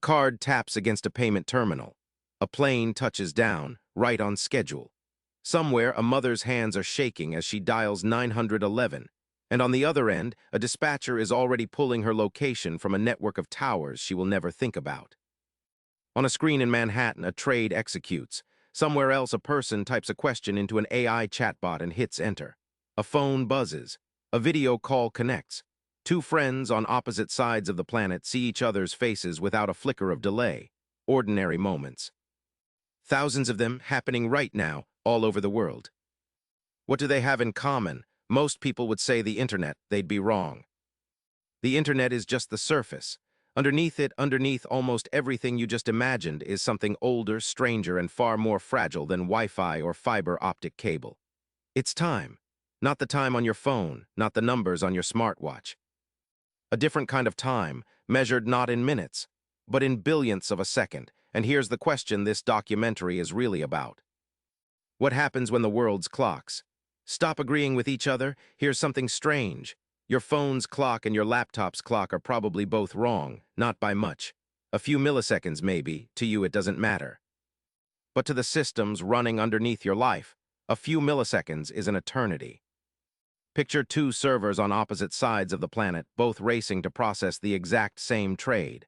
card taps against a payment terminal. A plane touches down, right on schedule. Somewhere, a mother's hands are shaking as she dials 911, and on the other end, a dispatcher is already pulling her location from a network of towers she will never think about. On a screen in Manhattan, a trade executes. Somewhere else, a person types a question into an AI chatbot and hits enter. A phone buzzes. A video call connects. Two friends on opposite sides of the planet see each other's faces without a flicker of delay. Ordinary moments. Thousands of them happening right now, all over the world. What do they have in common? Most people would say the internet. They'd be wrong. The internet is just the surface. Underneath it, underneath almost everything you just imagined, is something older, stranger, and far more fragile than Wi-Fi or fiber optic cable. It's time. Not the time on your phone, not the numbers on your smartwatch. A different kind of time, measured not in minutes, but in billionths of a second. And here's the question this documentary is really about. What happens when the world's clocks stop agreeing with each other? Here's something strange. Your phone's clock and your laptop's clock are probably both wrong, not by much. A few milliseconds maybe, to you it doesn't matter. But to the systems running underneath your life, a few milliseconds is an eternity. Picture two servers on opposite sides of the planet, both racing to process the exact same trade.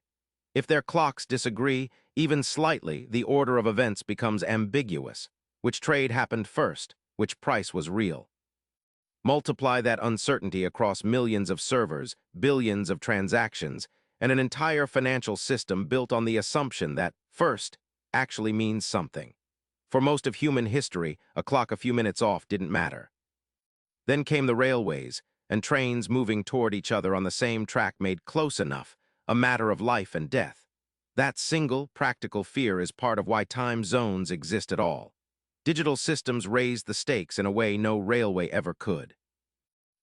If their clocks disagree, even slightly, the order of events becomes ambiguous. Which trade happened first? Which price was real? Multiply that uncertainty across millions of servers, billions of transactions, and an entire financial system built on the assumption that first actually means something. For most of human history, a clock a few minutes off didn't matter. Then came the railways, and trains moving toward each other on the same track made close enough, a matter of life and death. That single, practical fear is part of why time zones exist at all. Digital systems raise the stakes in a way no railway ever could.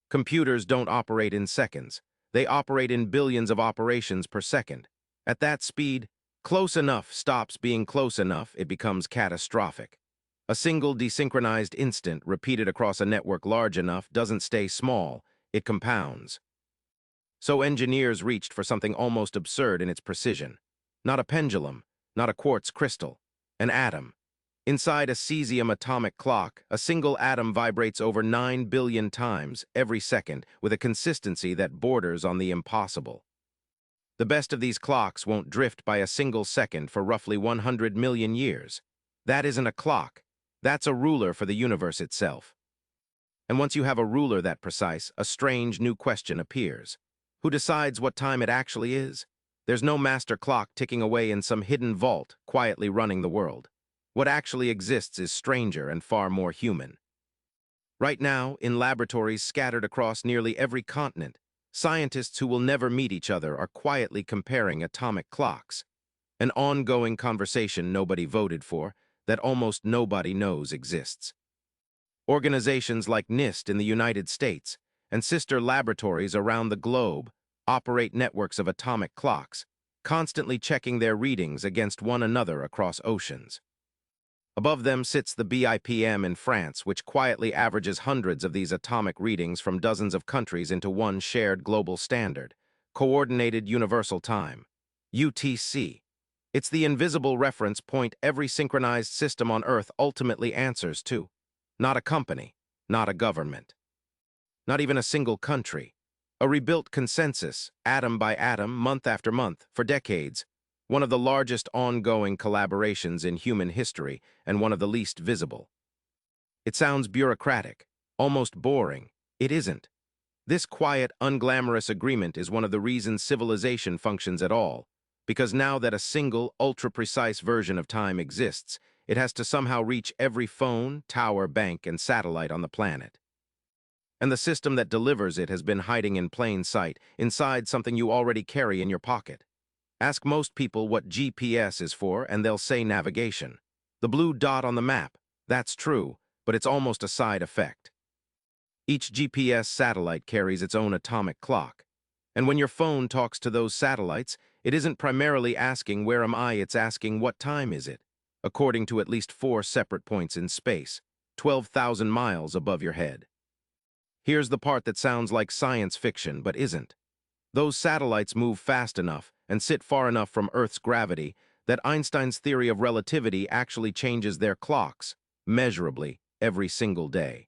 Computers don't operate in seconds. They operate in billions of operations per second. At that speed, close enough stops being close enough, it becomes catastrophic. A single desynchronized instant repeated across a network large enough doesn't stay small, it compounds. So engineers reached for something almost absurd in its precision. Not a pendulum, not a quartz crystal, an atom. Inside a cesium atomic clock, a single atom vibrates over 9 billion times every second with a consistency that borders on the impossible. The best of these clocks won't drift by a single second for roughly 100 million years. That isn't a clock. That's a ruler for the universe itself. And once you have a ruler that precise, a strange new question appears. Who decides what time it actually is? There's no master clock ticking away in some hidden vault, quietly running the world. What actually exists is stranger and far more human. Right now, in laboratories scattered across nearly every continent, scientists who will never meet each other are quietly comparing atomic clocks. An ongoing conversation nobody voted for, that almost nobody knows exists. Organizations like NIST in the United States and sister laboratories around the globe operate networks of atomic clocks, constantly checking their readings against one another across oceans. Above them sits the BIPM in France, which quietly averages hundreds of these atomic readings from dozens of countries into one shared global standard, Coordinated Universal Time, UTC. It's the invisible reference point every synchronized system on Earth ultimately answers to. Not a company, not a government, not even a single country. A rebuilt consensus, atom by atom, month after month, for decades. One of the largest ongoing collaborations in human history and one of the least visible. It sounds bureaucratic, almost boring. It isn't. This quiet, unglamorous agreement is one of the reasons civilization functions at all, because now that a single, ultra-precise version of time exists, it has to somehow reach every phone, tower, bank, and satellite on the planet. And the system that delivers it has been hiding in plain sight, inside something you already carry in your pocket. Ask most people what GPS is for, and they'll say navigation. The blue dot on the map, that's true, but it's almost a side effect. Each GPS satellite carries its own atomic clock. And when your phone talks to those satellites, it isn't primarily asking where am I, it's asking what time is it, according to at least 4 separate points in space, 12,000 miles above your head. Here's the part that sounds like science fiction, but isn't. Those satellites move fast enough and sit far enough from Earth's gravity that Einstein's theory of relativity actually changes their clocks, measurably, every single day.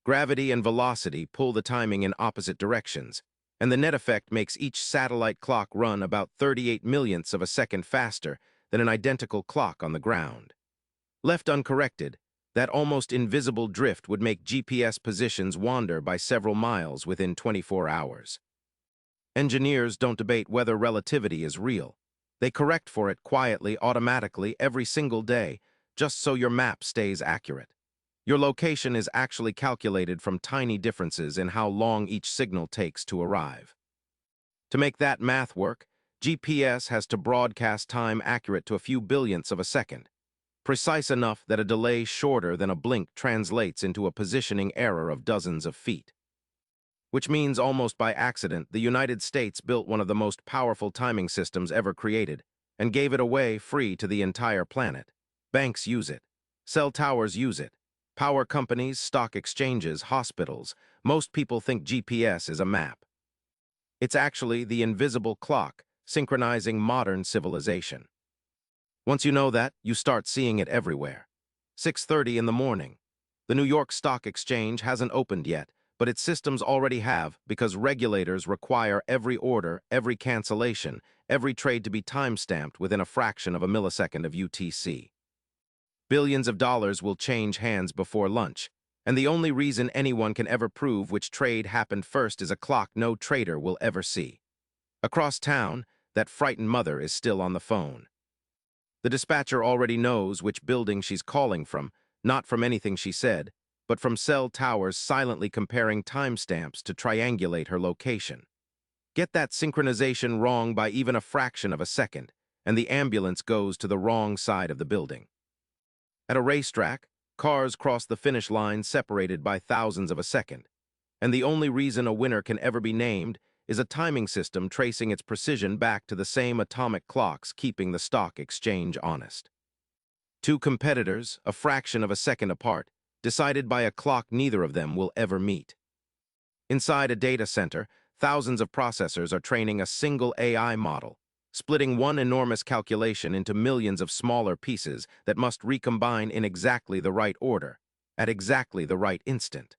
Gravity and velocity pull the timing in opposite directions, and the net effect makes each satellite clock run about 38 millionths of a second faster than an identical clock on the ground. Left uncorrected, that almost invisible drift would make GPS positions wander by several miles within 24 hours. Engineers don't debate whether relativity is real. They correct for it quietly, automatically, every single day, just so your map stays accurate. Your location is actually calculated from tiny differences in how long each signal takes to arrive. To make that math work, GPS has to broadcast time accurate to a few billionths of a second, precise enough that a delay shorter than a blink translates into a positioning error of dozens of feet. Which means almost by accident, the United States built one of the most powerful timing systems ever created and gave it away free to the entire planet. Banks use it. Cell towers use it. Power companies, stock exchanges, hospitals. Most people think GPS is a map. It's actually the invisible clock synchronizing modern civilization. Once you know that, you start seeing it everywhere. 6:30 in the morning. The New York Stock Exchange hasn't opened yet, but its systems already have because regulators require every order, every cancellation, every trade to be time-stamped within a fraction of a millisecond of UTC. Billions of dollars will change hands before lunch, and the only reason anyone can ever prove which trade happened first is a clock no trader will ever see. Across town, that frightened mother is still on the phone. The dispatcher already knows which building she's calling from, not from anything she said, but from cell towers silently comparing timestamps to triangulate her location. Get that synchronization wrong by even a fraction of a second, and the ambulance goes to the wrong side of the building. At a racetrack, cars cross the finish line separated by thousands of a second, and the only reason a winner can ever be named is a timing system tracing its precision back to the same atomic clocks keeping the stock exchange honest. Two competitors, a fraction of a second apart, decided by a clock neither of them will ever meet. Inside a data center, thousands of processors are training a single AI model, splitting one enormous calculation into millions of smaller pieces that must recombine in exactly the right order, at exactly the right instant.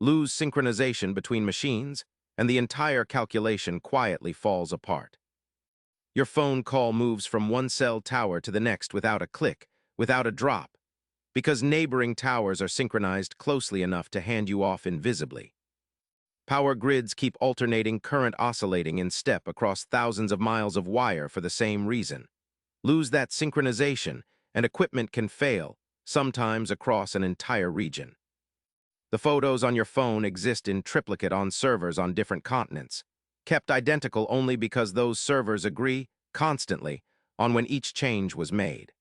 Lose synchronization between machines, and the entire calculation quietly falls apart. Your phone call moves from one cell tower to the next without a click, without a drop, because neighboring towers are synchronized closely enough to hand you off invisibly. Power grids keep alternating current oscillating in step across thousands of miles of wire for the same reason. Lose that synchronization, and equipment can fail, sometimes across an entire region. The photos on your phone exist in triplicate on servers on different continents, kept identical only because those servers agree, constantly, on when each change was made.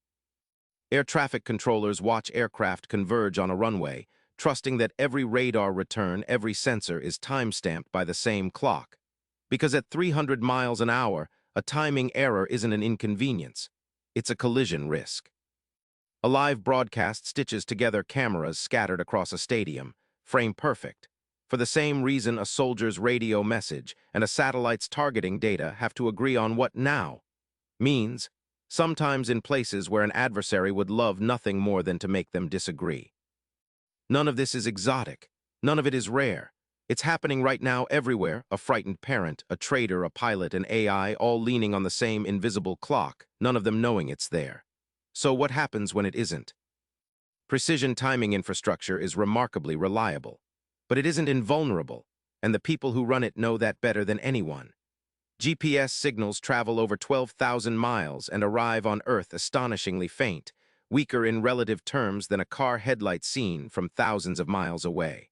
Air traffic controllers watch aircraft converge on a runway, trusting that every radar return, every sensor is time-stamped by the same clock. Because at 300 miles an hour, a timing error isn't an inconvenience. It's a collision risk. A live broadcast stitches together cameras scattered across a stadium, frame perfect. For the same reason a soldier's radio message and a satellite's targeting data have to agree on what now means, sometimes in places where an adversary would love nothing more than to make them disagree. None of this is exotic. None of it is rare. It's happening right now everywhere, a frightened parent, a trader, a pilot, an AI, all leaning on the same invisible clock, none of them knowing it's there. So what happens when it isn't? Precision timing infrastructure is remarkably reliable, but it isn't invulnerable, and the people who run it know that better than anyone. GPS signals travel over 12,000 miles and arrive on Earth astonishingly faint, weaker in relative terms than a car headlight seen from thousands of miles away.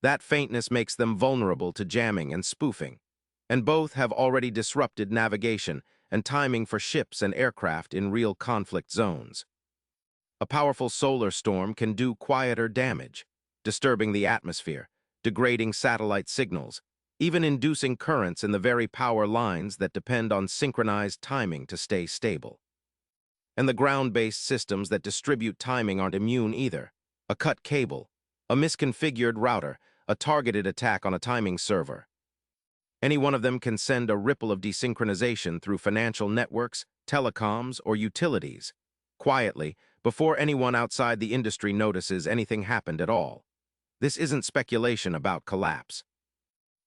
That faintness makes them vulnerable to jamming and spoofing, and both have already disrupted navigation and timing for ships and aircraft in real conflict zones. A powerful solar storm can do quieter damage, disturbing the atmosphere, degrading satellite signals, even inducing currents in the very power lines that depend on synchronized timing to stay stable. And the ground-based systems that distribute timing aren't immune either. A cut cable, a misconfigured router, a targeted attack on a timing server. Any one of them can send a ripple of desynchronization through financial networks, telecoms, or utilities, quietly, before anyone outside the industry notices anything happened at all. This isn't speculation about collapse.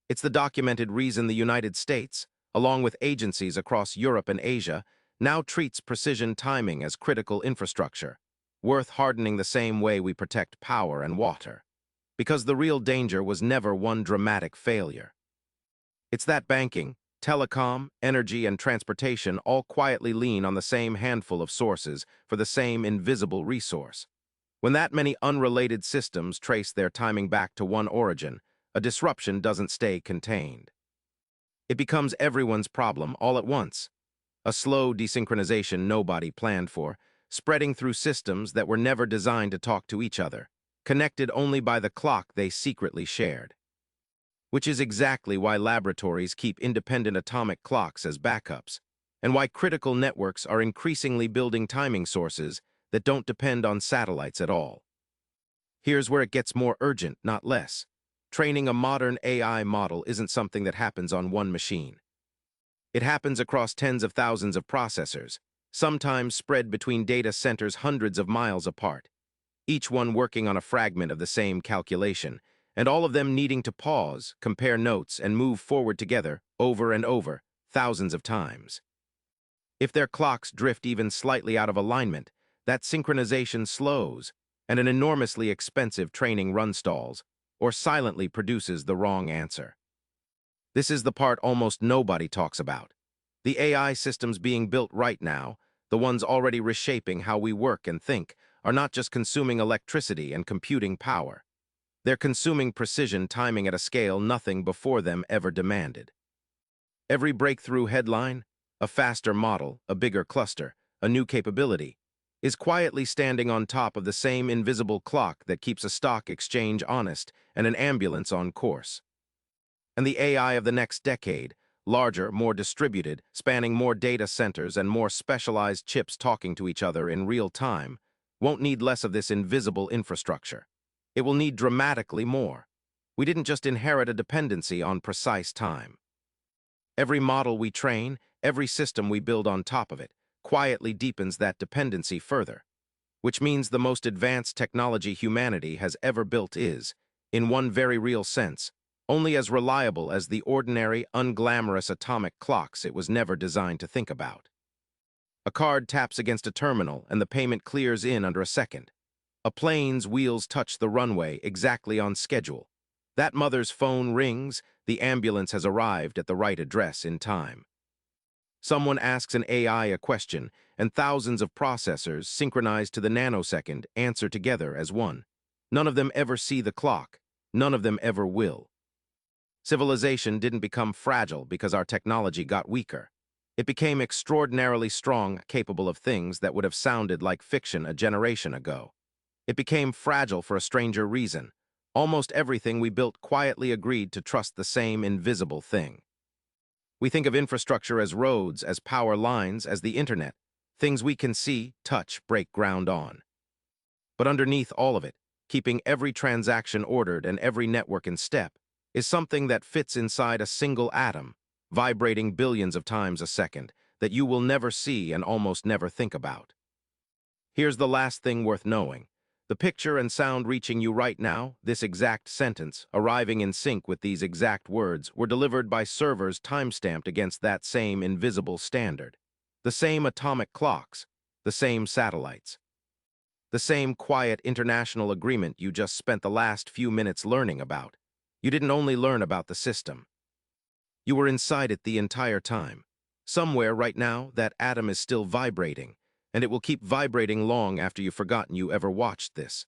It's the documented reason the United States, along with agencies across Europe and Asia, now treats precision timing as critical infrastructure, worth hardening the same way we protect power and water. Because the real danger was never one dramatic failure. It's that banking, telecom, energy, and transportation all quietly lean on the same handful of sources for the same invisible resource. When that many unrelated systems trace their timing back to one origin, a disruption doesn't stay contained. It becomes everyone's problem all at once. A slow desynchronization nobody planned for, spreading through systems that were never designed to talk to each other, connected only by the clock they secretly shared. Which is exactly why laboratories keep independent atomic clocks as backups, and why critical networks are increasingly building timing sources that don't depend on satellites at all. Here's where it gets more urgent, not less. Training a modern AI model isn't something that happens on one machine. It happens across tens of thousands of processors, sometimes spread between data centers hundreds of miles apart, each one working on a fragment of the same calculation, and all of them needing to pause, compare notes, and move forward together, over and over, thousands of times. If their clocks drift even slightly out of alignment, that synchronization slows, and an enormously expensive training run stalls, or silently produces the wrong answer. This is the part almost nobody talks about. The AI systems being built right now, the ones already reshaping how we work and think, are not just consuming electricity and computing power. They're consuming precision timing at a scale nothing before them ever demanded. Every breakthrough headline, a faster model, a bigger cluster, a new capability, is quietly standing on top of the same invisible clock that keeps a stock exchange honest and an ambulance on course. And the AI of the next decade, larger, more distributed, spanning more data centers and more specialized chips talking to each other in real time, won't need less of this invisible infrastructure. It will need dramatically more. We didn't just inherit a dependency on precise time. Every model we train, every system we build on top of it, quietly deepens that dependency further, which means the most advanced technology humanity has ever built is, in one very real sense, only as reliable as the ordinary, unglamorous atomic clocks it was never designed to think about. A card taps against a terminal and the payment clears in under a second. A plane's wheels touch the runway exactly on schedule. That mother's phone rings, the ambulance has arrived at the right address in time. Someone asks an AI a question, and thousands of processors, synchronized to the nanosecond, answer together as one. None of them ever see the clock. None of them ever will. Civilization didn't become fragile because our technology got weaker. It became extraordinarily strong, capable of things that would have sounded like fiction a generation ago. It became fragile for a stranger reason. Almost everything we built quietly agreed to trust the same invisible thing. We think of infrastructure as roads, as power lines, as the internet, things we can see, touch, break ground on. But underneath all of it, keeping every transaction ordered and every network in step, is something that fits inside a single atom, vibrating billions of times a second, that you will never see and almost never think about. Here's the last thing worth knowing. The picture and sound reaching you right now, this exact sentence, arriving in sync with these exact words, were delivered by servers timestamped against that same invisible standard. The same atomic clocks, the same satellites. The same quiet international agreement you just spent the last few minutes learning about. You didn't only learn about the system. You were inside it the entire time. Somewhere right now, that atom is still vibrating, and it will keep vibrating long after you've forgotten you ever watched this.